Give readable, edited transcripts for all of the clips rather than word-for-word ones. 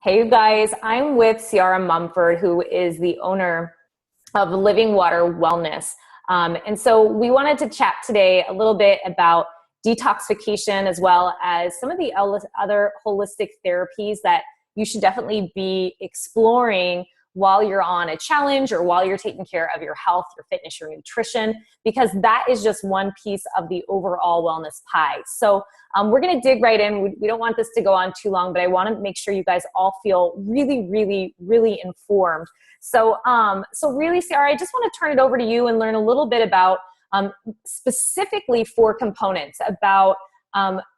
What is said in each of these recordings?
Hey, you guys, I'm with Ciara Mumford, who is the owner of Living Water Wellness. And so we wanted to chat today a little bit about detoxification as well as some of the other holistic therapies that you should definitely be exploring while you're on a challenge or while you're taking care of your health, your fitness, your nutrition, because that is just one piece of the overall wellness pie. So we're going to dig right in. We don't want this to go on too long, but I want to make sure you guys all feel really, really, really informed. So really, Ciara, I just want to turn it over to you and learn a little bit about specifically for components, about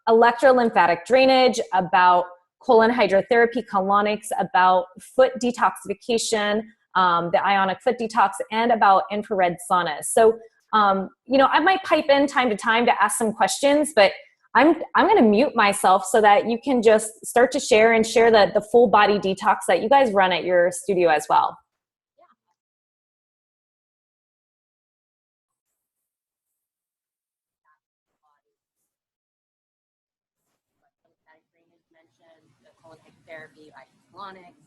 electro-lymphatic drainage, about colon hydrotherapy, colonics, about foot detoxification, the ionic foot detox, and about infrared saunas. So, I might pipe in time to time to ask some questions, but I'm going to mute myself so that you can just start to share the full body detox that you guys run at your studio as well. The colon hydrotherapy, colonics,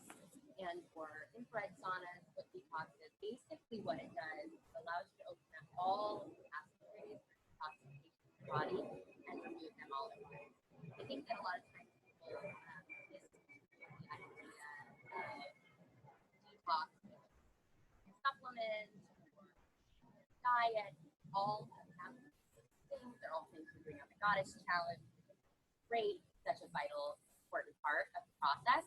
and for infrared saunas, foot detoxes. Basically, what it does is it allows you to open up all the pathways for detoxification of the body and remove them all at once. I think that a lot of times people miss the idea of detox supplements or diet, all of that things. They're all things we bring on the Goddess Challenge. Great, such a vital, important part of the process.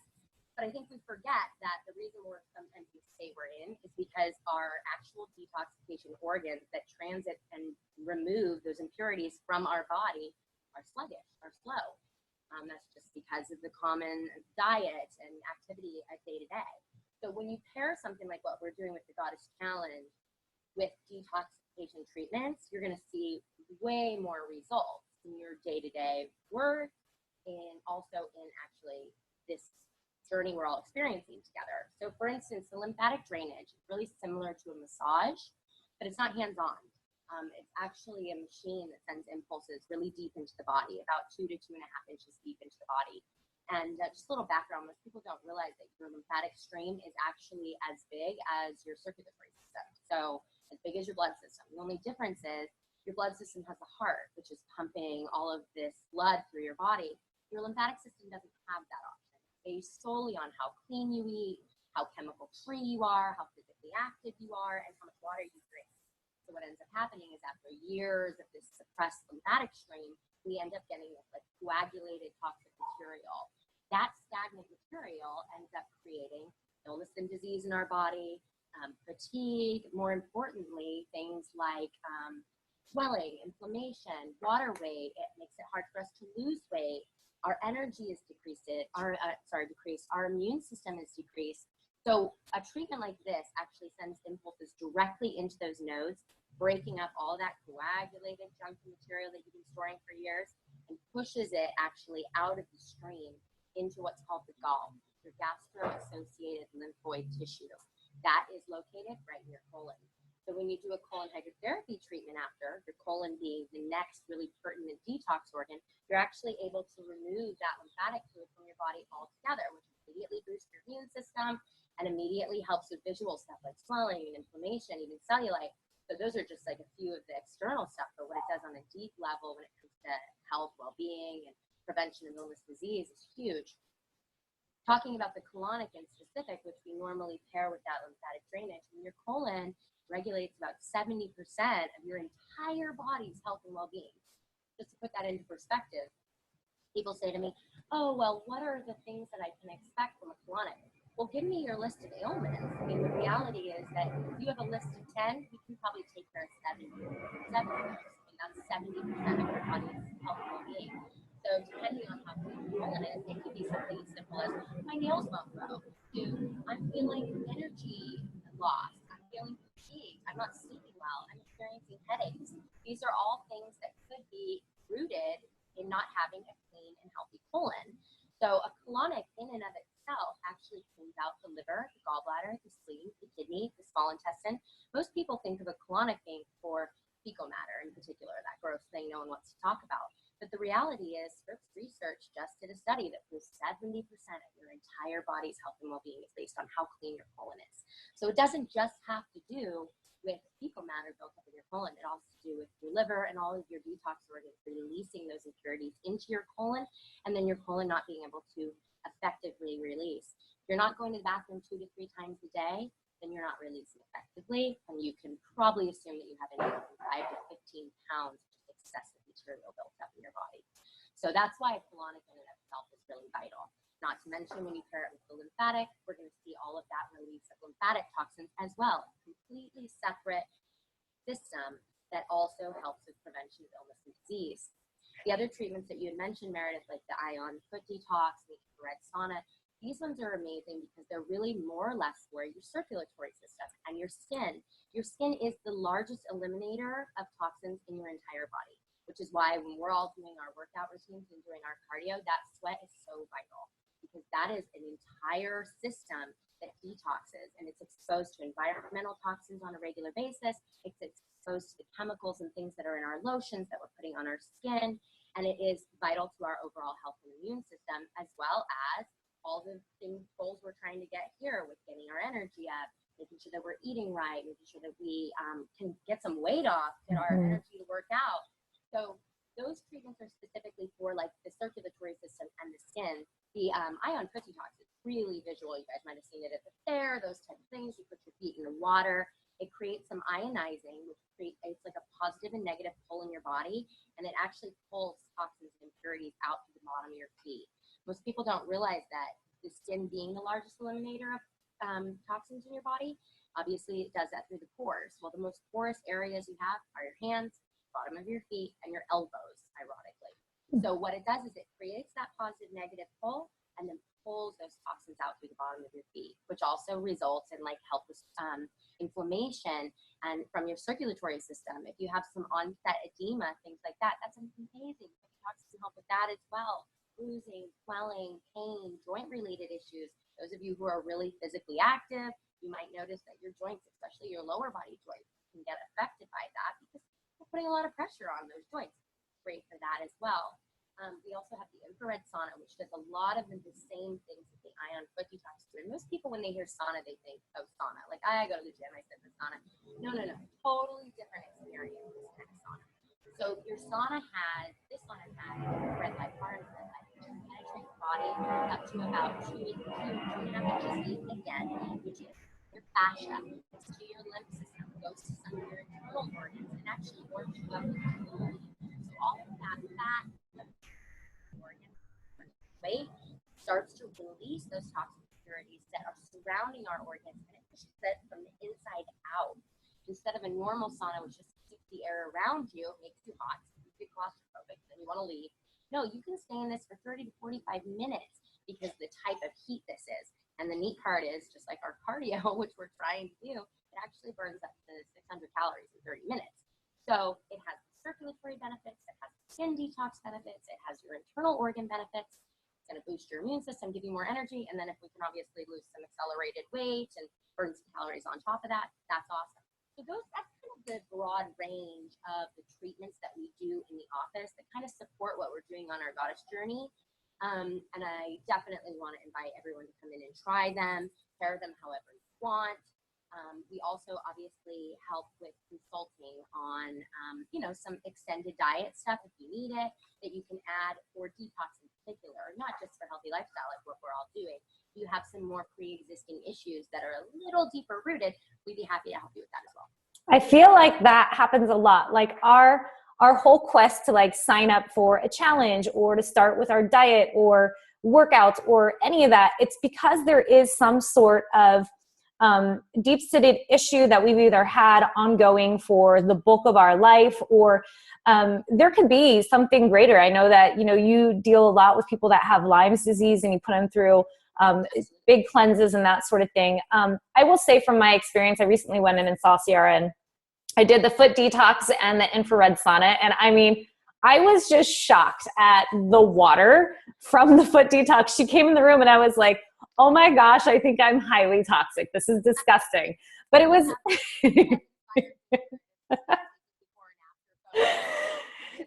But I think we forget that the reason we're sometimes we say we're in is because our actual detoxification organs that transit and remove those impurities from our body are sluggish, are slow. That's just because of the common diet and activity day to day. So when you pair something like what we're doing with the Goddess Challenge with detoxification treatments, you're going to see way more results in your day-to-day work and also in actually this journey we're all experiencing together. So for instance, the lymphatic drainage is really similar to a massage, but it's not hands-on. It's actually a machine that sends impulses really deep into the body, about 2 to 2.5 inches deep into the body. And just a little background, most people don't realize that your lymphatic stream is actually as big as your circulatory system. So as big as your blood system. The only difference is your blood system has a heart, which is pumping all of this blood through your body. Your lymphatic system doesn't have that option. It's based solely on how clean you eat, how chemical free you are, how physically active you are, and how much water you drink. So what ends up happening is after years of this suppressed lymphatic stream, we end up getting this like coagulated toxic material. That stagnant material ends up creating illness and disease in our body, fatigue, more importantly, things like swelling, inflammation, water weight. It makes it hard for us to lose weight. Our energy is decreased. Our immune system is decreased. So a treatment like this actually sends impulses directly into those nodes, breaking up all that coagulated junk material that you've been storing for years, and pushes it actually out of the stream into what's called the gall, your gastro-associated lymphoid tissue. That is located right in your colon. So when you do a colon hydrotherapy treatment after, your colon being the next really pertinent detox organ, you're actually able to remove that lymphatic fluid from your body altogether, which immediately boosts your immune system and immediately helps with visual stuff like swelling and inflammation, even cellulite. So those are just like a few of the external stuff, but what it does on a deep level when it comes to health, well-being, and prevention of illness disease is huge. Talking about the colonic in specific, which we normally pair with that lymphatic drainage, and your colon regulates about 70% of your entire body's health and well-being. Just to put that into perspective, people say to me, oh, well, what are the things that I can expect from a colonic? Well, give me your list of ailments. I mean, the reality is that if you have a list of 10, we can probably take care of 7 of those. I mean, that's 70% of your body's health and well-being. So depending on how big your colon is, it could be something as simple as my nails won't grow, to I'm feeling energy loss, I'm feeling fatigued, I'm not sleeping well, I'm experiencing headaches. These are all things that could be rooted in not having a clean and healthy colon. So a colonic in and of itself actually cleans out the liver, the gallbladder, the spleen, the kidney, the small intestine. Most people think of a colonic being for fecal matter in particular, that gross thing no one wants to talk about. But the reality is, research just did a study that proves 70% of your entire body's health and well-being is based on how clean your colon is. So it doesn't just have to do with fecal matter built up in your colon. It also has to do with your liver and all of your detox organs releasing those impurities into your colon, and then your colon not being able to effectively release. If you're not going to the bathroom 2 to 3 times a day, then you're not releasing effectively, and you can probably assume that you have anywhere from 5 to 15 pounds of excessive material built up in your body. So that's why colonic in and of itself is really vital. Not to mention, when you pair it with the lymphatic, we're going to see all of that release of lymphatic toxins as well. A completely separate system that also helps with prevention of illness and disease. The other treatments that you had mentioned, Meredith, like the ion foot detox, the infrared sauna, these ones are amazing because they're really more or less for your circulatory system and your skin. Your skin is the largest eliminator of toxins in your entire body, which is why when we're all doing our workout routines and doing our cardio, that sweat is so vital, because that is an entire system that detoxes, and it's exposed to environmental toxins on a regular basis. It's exposed to the chemicals and things that are in our lotions that we're putting on our skin, and it is vital to our overall health and immune system, as well as all the goals we're trying to get here with getting our energy up, making sure that we're eating right, making sure that we can get some weight off, get our energy to work out. So those treatments are specifically for like the circulatory system and the skin. The ion foot detox is really visual. You guys might have seen it at the fair, those type of things. You put your feet in the water. It creates some ionizing, which creates like a positive and negative pull in your body, and it actually pulls toxins and impurities out to the bottom of your feet. Most people don't realize that the skin being the largest eliminator of toxins in your body, obviously it does that through the pores. Well, the most porous areas you have are your hands, bottom of your feet, and your elbows, ironically. So what it does is it creates that positive negative pull and then pulls those toxins out through the bottom of your feet, which also results in like help with inflammation and from your circulatory system. If you have some onset edema, things like that, that's amazing. Toxins can help with that as well. Bruising, swelling, pain, joint-related issues. Those of you who are really physically active, you might notice that your joints, especially your lower body joints, can get affected by that because we're putting a lot of pressure on those joints. Great for that as well. We also have the infrared sauna, which does a lot of the same things that the ion foot detox do. And most people, when they hear sauna, they think, oh, sauna. Like, I go to the gym, I sit in the sauna. No. Totally different experience, this kind of sauna. So your sauna has, this one has infrared light, far infrared light, which can penetrate the body up to about 2 and a half inches deep again, which is your fascia, it's to your lymph system, goes to some of your internal organs, and actually warms you up with your. So all of that fat, organ, weight starts to release those toxic impurities that are surrounding our organs, and it pushes it from the inside out. Instead of a normal sauna, which just keeps the air around you, it makes you hot, you get claustrophobic, then you want to leave. No, you can stay in this for 30 to 45 minutes because the type of heat this is. And the neat part is, just like our cardio, which we're trying to do, it actually burns up to 600 calories in 30 minutes. So it has circulatory benefits, it has skin detox benefits, it has your internal organ benefits. It's going to boost your immune system, give you more energy, and then if we can obviously lose some accelerated weight and burn some calories on top of that, that's awesome. So that's kind of the broad range of the treatments that we do in the office that kind of support what we're doing on our goddess journey. And I definitely want to invite everyone to come in and try them, pair them however you want. We also obviously help with consulting on, some extended diet stuff if you need it, that you can add for detox in particular, not just for healthy lifestyle like what we're all doing. If you have some more pre-existing issues that are a little deeper rooted, we'd be happy to help you with that as well. I feel like that happens a lot. Like our whole quest to like sign up for a challenge or to start with our diet or workouts or any of that, it's because there is some sort of deep-seated issue that we've either had ongoing for the bulk of our life, or there could be something greater. I know that, you deal a lot with people that have Lyme's disease and you put them through big cleanses and that sort of thing. I will say from my experience, I recently went in and saw Ciara and I did the foot detox and the infrared sauna. And I mean, I was just shocked at the water from the foot detox. She came in the room and I was like, oh my gosh, I think I'm highly toxic. This is disgusting. But it was,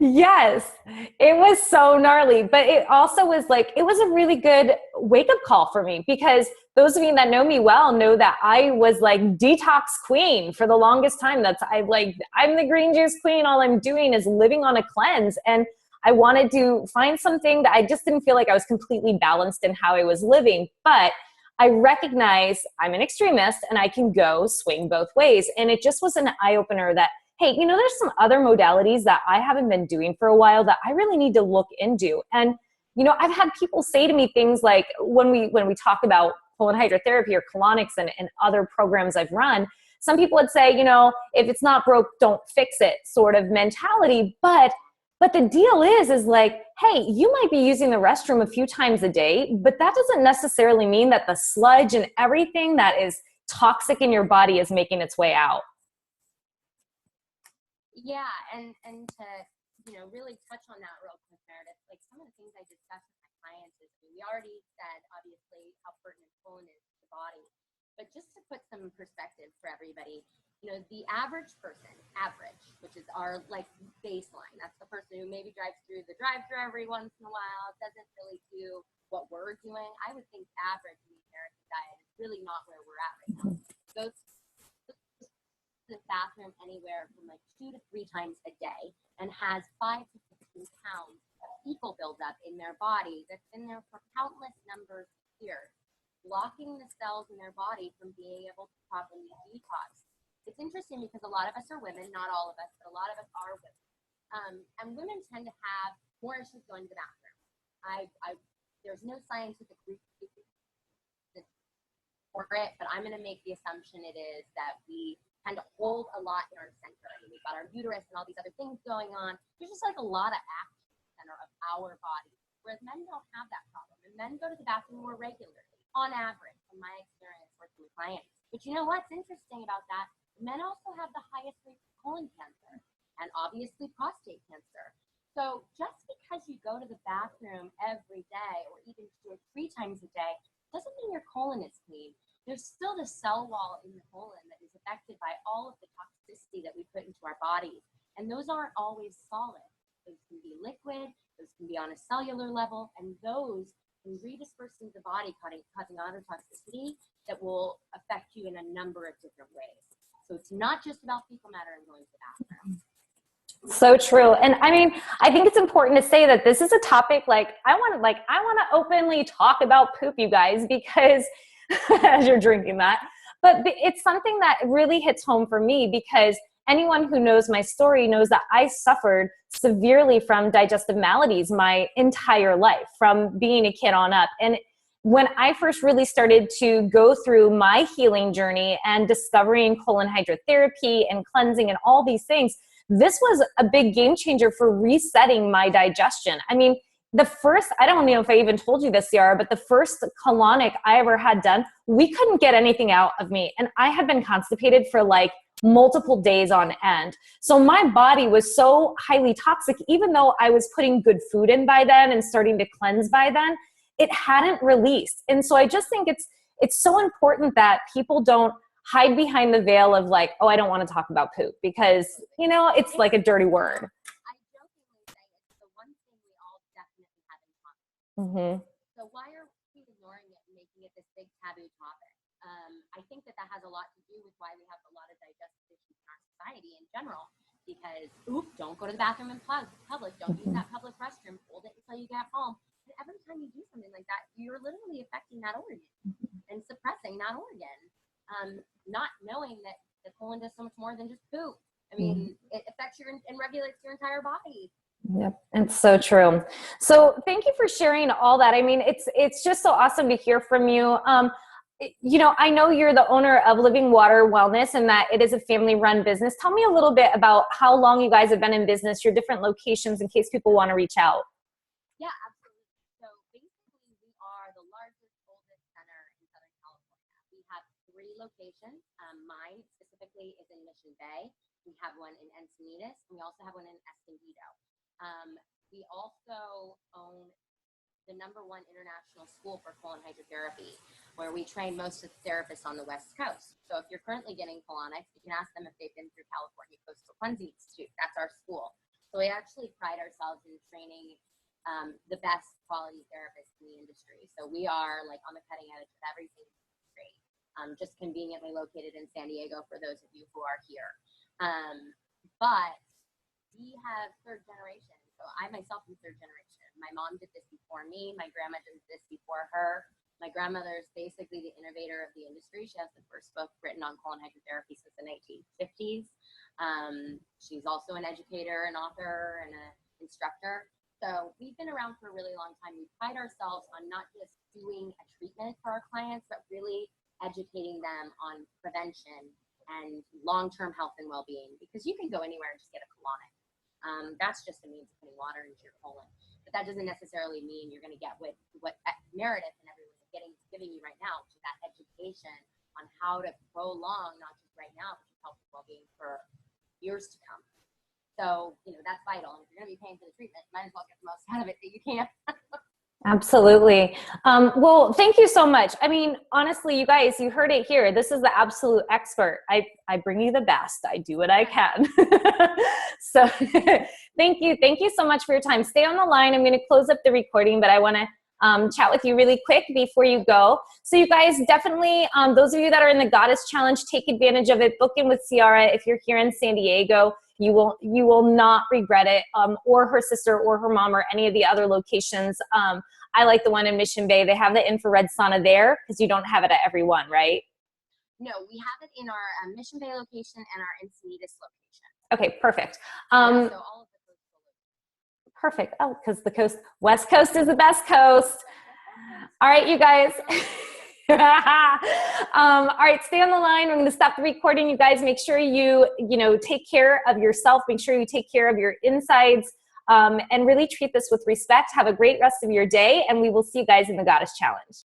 Yes, it was so gnarly, but it also was like, it was a really good wake up call for me, because those of you that know me well know that I was like detox queen for the longest time. I'm the green juice queen. All I'm doing is living on a cleanse. And I wanted to find something that I just didn't feel like I was completely balanced in how I was living. But I recognize I'm an extremist and I can go swing both ways. And it just was an eye opener that, hey, there's some other modalities that I haven't been doing for a while that I really need to look into. And, I've had people say to me things like, when we talk about colon hydrotherapy or colonics and other programs I've run, some people would say, if it's not broke, don't fix it sort of mentality. But the deal is like, hey, you might be using the restroom a few times a day, but that doesn't necessarily mean that the sludge and everything that is toxic in your body is making its way out. Yeah, and to really touch on that real quick, Meredith, like some of the things I discuss with my clients is, we already said obviously how pertinent colon is to the body, but just to put some perspective for everybody, the average person, which is our like baseline, that's the person who maybe drives through the drive-thru every once in a while, doesn't really do what we're doing. I would think average in the American diet is really not where we're at right now. Goes the bathroom anywhere from like 2 to 3 times a day and has 5 to 15 pounds of fecal buildup in their body that's been there for countless numbers of years, blocking the cells in their body from being able to properly detox. It's interesting because a lot of us are women, not all of us, but a lot of us are women. And women tend to have more issues going to the bathroom. There's no scientific reason for it, but I'm going to make the assumption it is that we tend to hold a lot in our center. I mean, we've got our uterus and all these other things going on. There's just like a lot of action in the center of our body, whereas men don't have that problem. And men go to the bathroom more regularly, on average, from my experience working with clients. But you know what's interesting about that? Men also have the highest rate of colon cancer and obviously prostate cancer. So just because you go to the bathroom every day or even 2 or 3 times a day doesn't mean your colon is clean. There's still the cell wall in the colon that is affected by all of the toxicity that we put into our bodies. And those aren't always solid. Those can be liquid, those can be on a cellular level, and those can redisperse into the body, causing other toxicity that will affect you in a number of different ways. So it's not just about fecal matter and going to the bathroom. So true. And I mean, I think it's important to say that this is a topic I want to openly talk about poop, you guys, because as you're drinking that, but it's something that really hits home for me, because anyone who knows my story knows that I suffered severely from digestive maladies my entire life, from being a kid on up. And when I first really started to go through my healing journey and discovering colon hydrotherapy and cleansing and all these things, this was a big game changer for resetting my digestion. I mean, I don't know if I even told you this, Ciara, but the first colonic I ever had done, we couldn't get anything out of me. And I had been constipated for like multiple days on end. So my body was so highly toxic, even though I was putting good food in by then and starting to cleanse by then, it hadn't released. And so I just think it's so important that people don't hide behind the veil of like, oh, I don't want to talk about poop, because, it's like a dirty word. I jokingly say it's the one thing we all definitely have in common. Mm-hmm. So why are we ignoring it and making it this big taboo topic? I think that has a lot to do with why we have a lot of digestive issues in our society in general, because, don't go to the bathroom in public, don't use that public restroom, hold it until you get home. And every time you do something like that, you're literally affecting that organ and suppressing that organ. Not knowing that the colon does so much more than just poop. I mean, it affects and regulates your entire body. Yep, it's so true. So thank you for sharing all that. I mean, it's just so awesome to hear from you. I know you're the owner of Living Water Wellness and that it is a family-run business. Tell me a little bit about how long you guys have been in business, your different locations, in case people want to reach out. Yeah, absolutely. So basically, we are the largest, oldest center in Southern California. We have 3 locations. Mine specifically is in Mission Bay. We have one in Encinitas, and we also have one in Escondido. We also own the #1 international school for colon hydrotherapy, where we train most of the therapists on the West Coast. So if you're currently getting colonics, you can ask them if they've been through California Coastal Cleansing Institute. That's our school. So we actually pride ourselves in training the best quality therapists in the industry. So we are like on the cutting edge of everything great. Just conveniently located in San Diego for those of you who are here. But we have third generation. So I myself am third generation. My mom did this before me. My grandma did this before her. My grandmother is basically the innovator of the industry. She has the first book written on colon hydrotherapy since the 1950s. She's also an educator, an author, and an instructor. So we've been around for a really long time. We pride ourselves on not just doing a treatment for our clients, but really educating them on prevention and long-term health and well-being, because you can go anywhere and just get a colonic. That's just a means of putting water into your colon. But that doesn't necessarily mean you're going to get what Meredith and everyone is giving you right now, which is that education on how to prolong, not just right now, but your health and well-being for years to come. So, that's vital. And if you're going to be paying for the treatment, you might as well get the most out of it that you can. Absolutely. Well, thank you so much. I mean, honestly, you guys, you heard it here. This is the absolute expert. I bring you the best. I do what I can. So thank you. Thank you so much for your time. Stay on the line. I'm going to close up the recording, but I want to chat with you really quick before you go. So you guys definitely, those of you that are in the Goddess Challenge, take advantage of it. Book in with Ciara. If you're here in San Diego, you will not regret it, or her sister or her mom or any of the other locations. I like the one in Mission Bay. They have the infrared sauna there because you don't have it at every one, right? No, we have it in our Mission Bay location and our Encinitas location. Okay, perfect. So all of the coast. Perfect. Oh, because the West Coast is the best coast. All right, you guys. All right, stay on the line. I'm going to stop the recording. You guys, make sure you take care of yourself. Make sure you take care of your insides, and really treat this with respect. Have a great rest of your day, and we will see you guys in the Goddess Challenge.